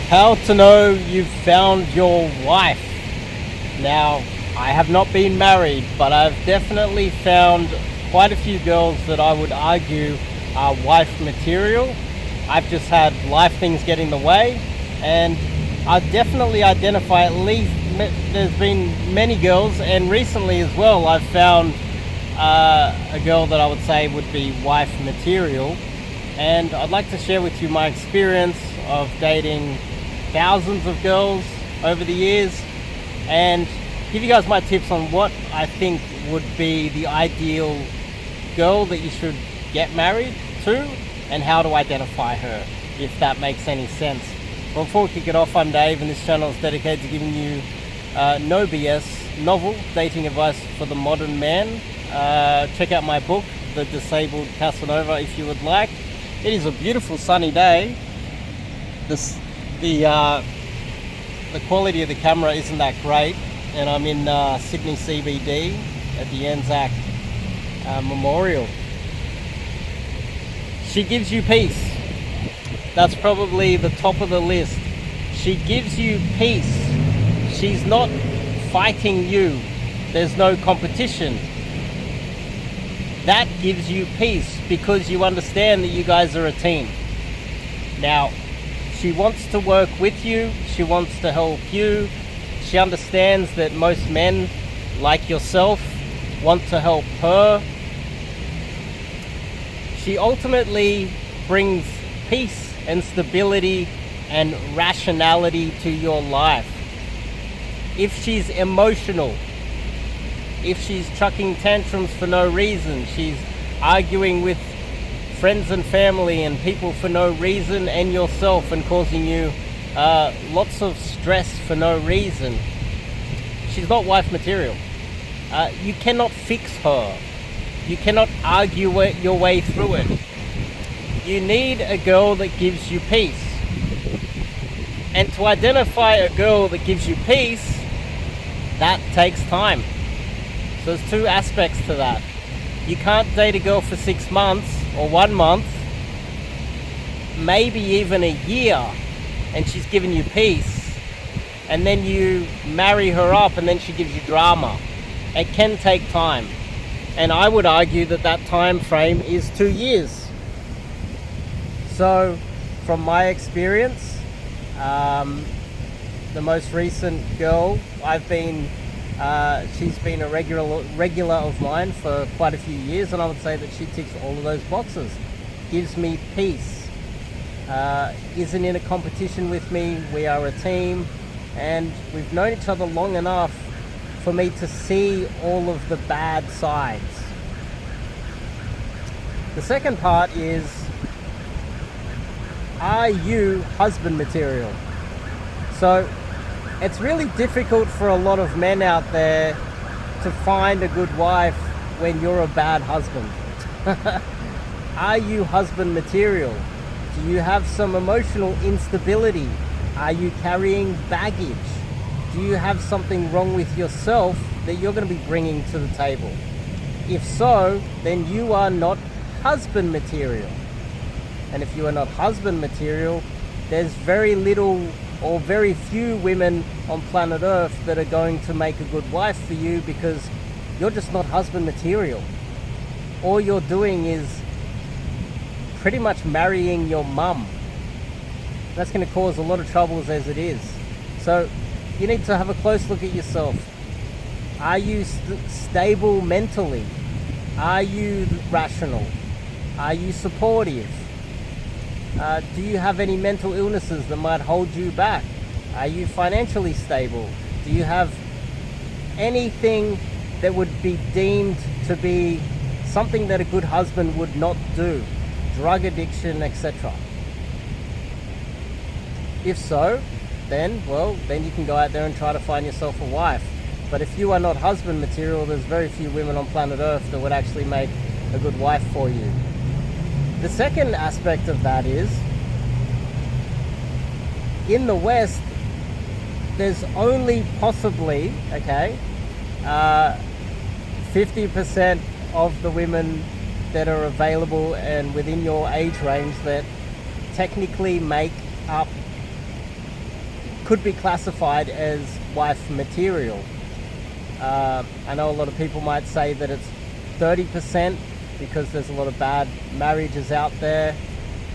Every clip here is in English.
How to know you've found your wife. Now, I have not been married, but I've definitely found quite a few girls that I would argue are wife material. I've just had life things get in the way, and I definitely identify at least, there's been many girls, and recently as well, I've found a girl that I would say would be wife material. And I'd like to share with you my experience of dating thousands of girls over the years and give you guys my tips on what I think would be the ideal girl that you should get married to and how to identify her, if that makes any sense. Well, before we kick it off, I'm Dave, and this channel is dedicated to giving you no BS, novel dating advice for the modern man. Check out my book, The Disabled Casanova, if you would like. It is a beautiful sunny day. The quality of the camera isn't that great, and I'm in Sydney CBD at the Anzac Memorial. She gives you peace. That's probably the top of the list. She gives you peace. She's not fighting you. There's no competition. That gives you peace because you understand that you guys are a team. Now, she wants to work with you. She wants to help you. She understands that most men, like yourself, want to help her. She ultimately brings peace and stability and rationality to your life. If she's emotional, if she's chucking tantrums for no reason, she's arguing with friends and family and people for no reason and yourself and causing you lots of stress for no reason, she's not wife material. You cannot fix her. You cannot argue your way through it. You need a girl that gives you peace. And to identify a girl that gives you peace, that takes time. So there's two aspects to that. You can't date a girl for 6 months or 1 month, maybe even a year, and she's giving you peace, and then you marry her up and then she gives you drama. It can take time. And I would argue that that time frame is 2 years. So from my experience, the most recent girl she's been a regular of mine for quite a few years, and I would say that she ticks all of those boxes. Gives me peace, isn't in a competition with me. We are a team, and we've known each other long enough for me to see all of the bad sides. The second part is, are you husband material? So it's really difficult for a lot of men out there to find a good wife when you're a bad husband. Are you husband material? Do you have some emotional instability? Are you carrying baggage? Do you have something wrong with yourself that you're going to be bringing to the table? If so, then you are not husband material. And if you are not husband material, there's very little or very few women on planet Earth that are going to make a good wife for you, because you're just not husband material. All you're doing is pretty much marrying your mum. That's going to cause a lot of troubles as it is. So you need to have a close look at yourself. Are you stable mentally? Are you rational? Are you supportive? Do you have any mental illnesses that might hold you back? Are you financially stable? Do you have anything that would be deemed to be something that a good husband would not do? Drug addiction, etc. If so, then you can go out there and try to find yourself a wife. But if you are not husband material, there's very few women on planet Earth that would actually make a good wife for you. The second aspect of that is, in the West, there's only possibly, 50% of the women that are available and within your age range that technically make up could be classified as wife material. I know a lot of people might say that it's 30% because there's a lot of bad marriages out there.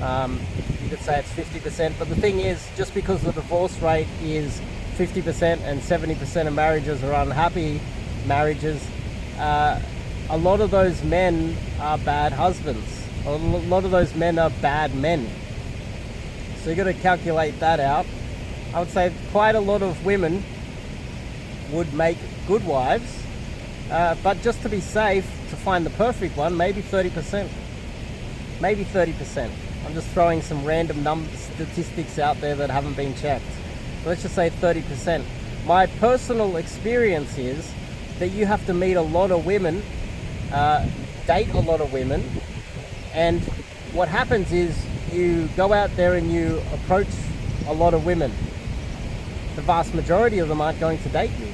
You could say it's 50%, but the thing is, just because the divorce rate is 50% and 70% of marriages are unhappy marriages, a lot of those men are bad husbands. A lot of those men are bad men. So you got to calculate that out. I would say quite a lot of women would make good wives, but just to be safe, to find the perfect one, maybe 30%. Maybe 30%. I'm just throwing some random statistics out there that haven't been checked. Let's just say 30%. My personal experience is that you have to meet a lot of women, date a lot of women, and what happens is you go out there and you approach a lot of women. The vast majority of them aren't going to date you.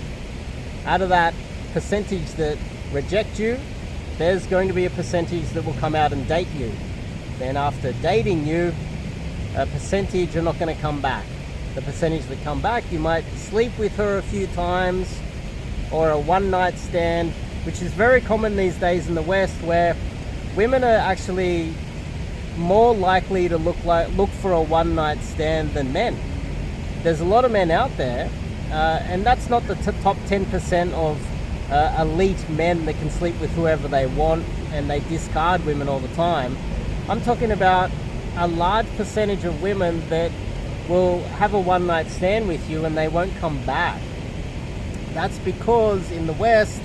Out of that percentage that reject you, there's going to be a percentage that will come out and date you. Then after dating you, a percentage are not going to come back. The percentage that come back, you might sleep with her a few times, or a one-night stand, which is very common these days in the West, where women are actually more likely to look for a one-night stand than men. There's a lot of men out there, and that's not the top 10% of elite men that can sleep with whoever they want and they discard women all the time. I'm talking about a large percentage of women that will have a one-night stand with you and they won't come back. That's because in the West,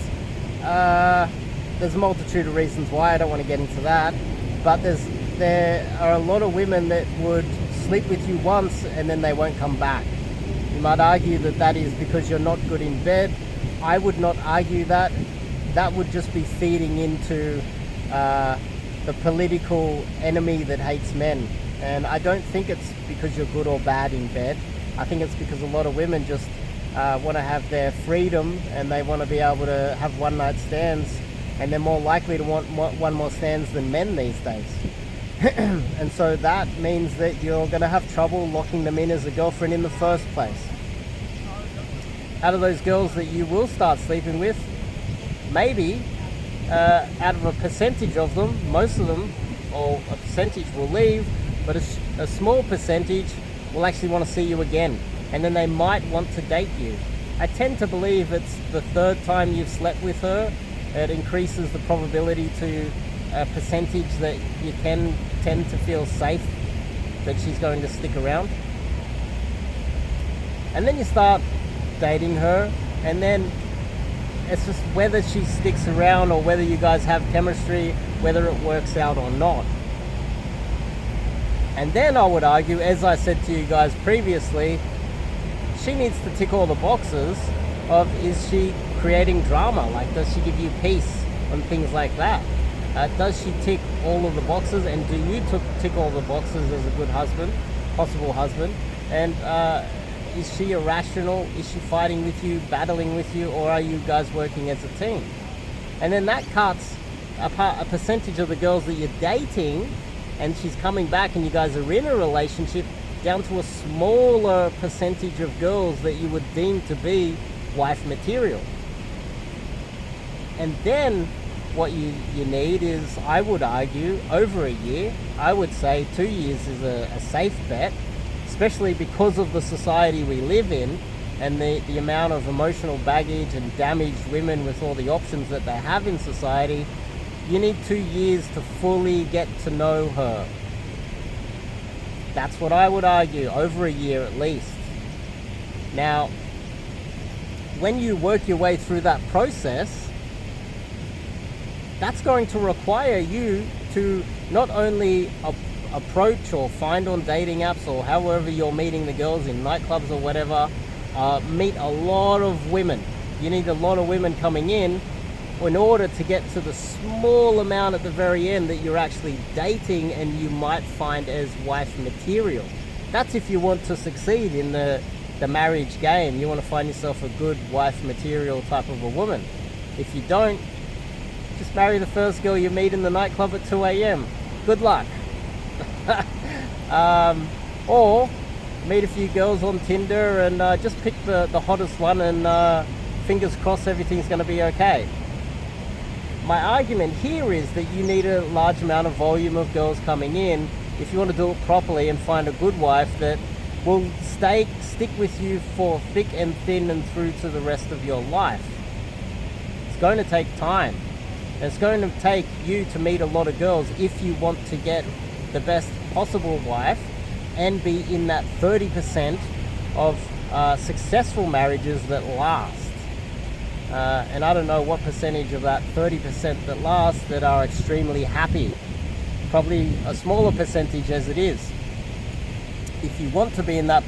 there's a multitude of reasons why. I don't want to get into that, but there are a lot of women that would sleep with you once and then they won't come back. You might argue that that is because you're not good in bed. I would not argue that. That would just be feeding into the political enemy that hates men. And I don't think it's because you're good or bad in bed. I think it's because a lot of women just want to have their freedom and they want to be able to have one night stands, and they're more likely to want one more stands than men these days. And so that means that you're going to have trouble locking them in as a girlfriend in the first place. Out of those girls that you will start sleeping with, maybe out of a percentage of them, most of them, or a percentage will leave, but a small percentage will actually want to see you again, and then they might want to date you. I tend to believe it's the third time you've slept with her, it increases the probability to a percentage that you can tend to feel safe that she's going to stick around. And then you start dating her, and then it's just whether she sticks around or whether you guys have chemistry, whether it works out or not. And then I would argue, as I said to you guys previously, she needs to tick all the boxes of, is she creating drama? Like, does she give you peace and things like that? Does she tick all of the boxes, and do you tick all the boxes as a good husband, possible husband? And is she irrational? Is she fighting with you, battling with you, or are you guys working as a team? And then that cuts a percentage of the girls that you're dating, and she's coming back and you guys are in a relationship, down to a smaller percentage of girls that you would deem to be wife material. And then what you need is, I would argue, over a year. I would say 2 years is a safe bet, especially because of the society we live in and the amount of emotional baggage and damaged women with all the options that they have in society. You need 2 years to fully get to know her. That's what I would argue, over a year at least. Now, when you work your way through that process, that's going to require you to not only approach or find on dating apps or however you're meeting the girls in nightclubs or whatever, meet a lot of women. You need a lot of women coming in order to get to the small amount at the very end that you're actually dating and you might find as wife material. That's if you want to succeed in the marriage game. You want to find yourself a good wife material type of a woman. If you don't, just marry the first girl you meet in the nightclub at 2 a.m. Good luck. Or meet a few girls on Tinder and just pick the hottest one, and fingers crossed everything's going to be okay. My argument here is that you need a large amount of volume of girls coming in if you want to do it properly and find a good wife that will stick with you for thick and thin and through to the rest of your life. It's going to take time. It's going to take you to meet a lot of girls if you want to get the best possible wife and be in that 30% of successful marriages that last. And I don't know what percentage of that 30% that last that are extremely happy. Probably a smaller percentage as it is. If you want to be in that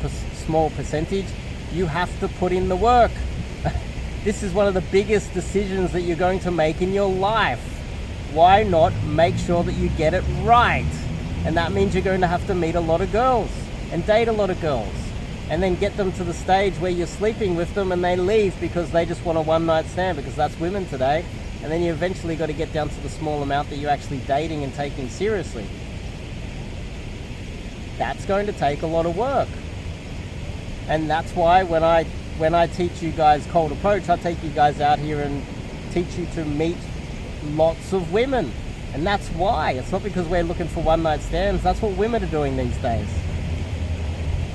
small percentage, you have to put in the work. This is one of the biggest decisions that you're going to make in your life. Why not make sure that you get it right? And that means you're going to have to meet a lot of girls and date a lot of girls, and then get them to the stage where you're sleeping with them and they leave because they just want a one-night stand, because that's women today. And then you eventually got to get down to the small amount that you're actually dating and taking seriously. That's going to take a lot of work. And that's why when I teach you guys cold approach, I take you guys out here and teach you to meet lots of women. And that's why. It's not because we're looking for one-night stands. That's what women are doing these days.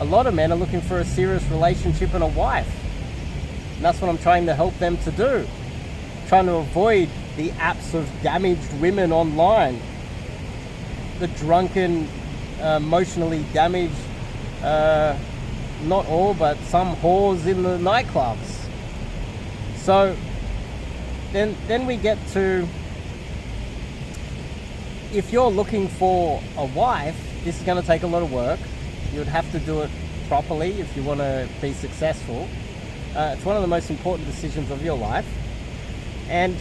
A lot of men are looking for a serious relationship and a wife. And that's what I'm trying to help them to do. Trying to avoid the apps of damaged women online. The drunken, emotionally damaged, not all, but some whores in the nightclubs. So then we get to, if you're looking for a wife, this is going to take a lot of work. You would have to do it properly if you want to be successful. It's one of the most important decisions of your life. And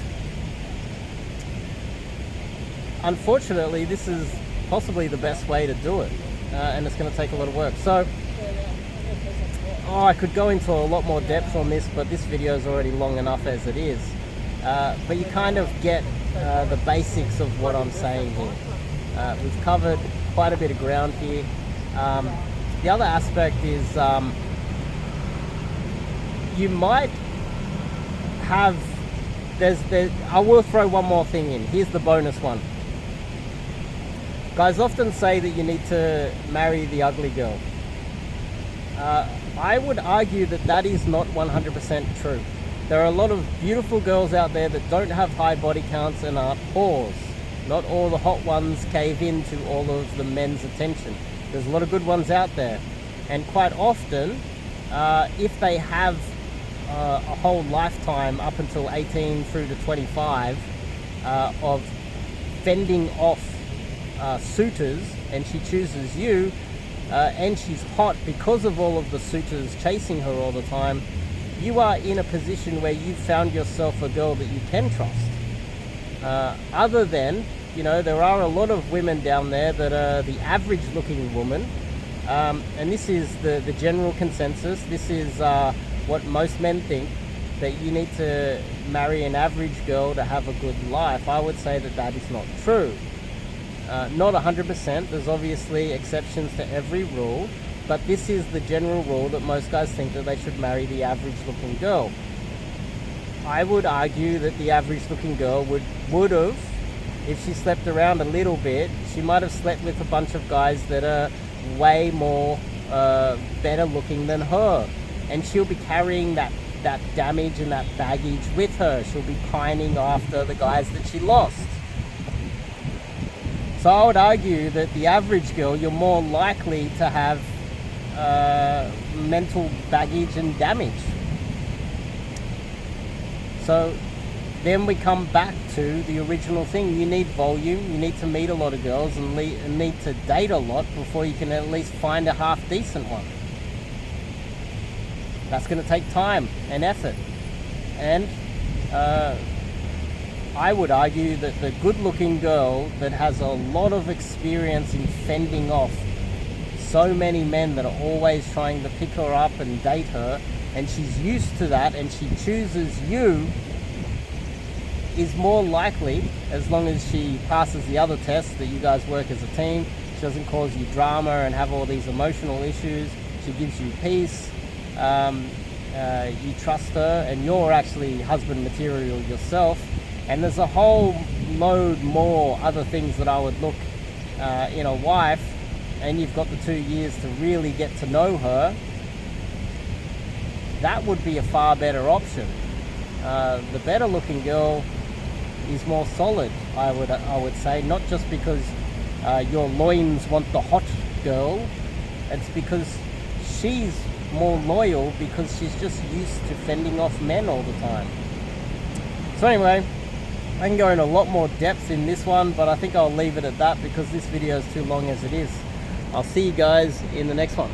unfortunately, this is possibly the best way to do it. And it's going to take a lot of work. So, I could go into a lot more depth on this, but this video is already long enough as it is. But you kind of get the basics of what I'm saying here. We've covered quite a bit of ground here. The other aspect is you might have, I will throw one more thing in. Here's the bonus one. Guys often say that you need to marry the ugly girl. I would argue that that is not 100% true. There are a lot of beautiful girls out there that don't have high body counts and are whores. Not all the hot ones cave into all of the men's attention. There's a lot of good ones out there. And quite often, if they have a whole lifetime up until 18 through to 25 of fending off suitors, and she chooses you, and she's hot because of all of the suitors chasing her all the time, you are in a position where you've found yourself a girl that you can trust. Other than, there are a lot of women down there that are the average looking woman, and this is the general consensus. This is what most men think, that you need to marry an average girl to have a good life. I would say that that is not true. Not 100%, there's obviously exceptions to every rule, but this is the general rule that most guys think that they should marry the average looking girl. I would argue that the average looking girl would have, if she slept around a little bit, she might have slept with a bunch of guys that are way more better looking than her, and she'll be carrying that damage and that baggage with her. She'll be pining after the guys that she lost. So I would argue that the average girl, you're more likely to have mental baggage and damage. So then we come back to the original thing. You need volume, you need to meet a lot of girls and need to date a lot before you can at least find a half decent one. That's going to take time and effort. And I would argue that the good-looking girl that has a lot of experience in fending off so many men that are always trying to pick her up and date her, and she's used to that and she chooses you, is more likely, as long as she passes the other tests, that you guys work as a team, she doesn't cause you drama and have all these emotional issues, she gives you peace, you trust her, and you're actually husband material yourself. And there's a whole load more other things that I would look in a wife, and you've got the 2 years to really get to know her. That would be a far better option. The better looking girl is more solid, I would say, not just because your loins want the hot girl. It's because she's more loyal, because she's just used to fending off men all the time. So anyway, I can go in a lot more depth in this one, but I think I'll leave it at that because this video is too long as it is. I'll see you guys in the next one.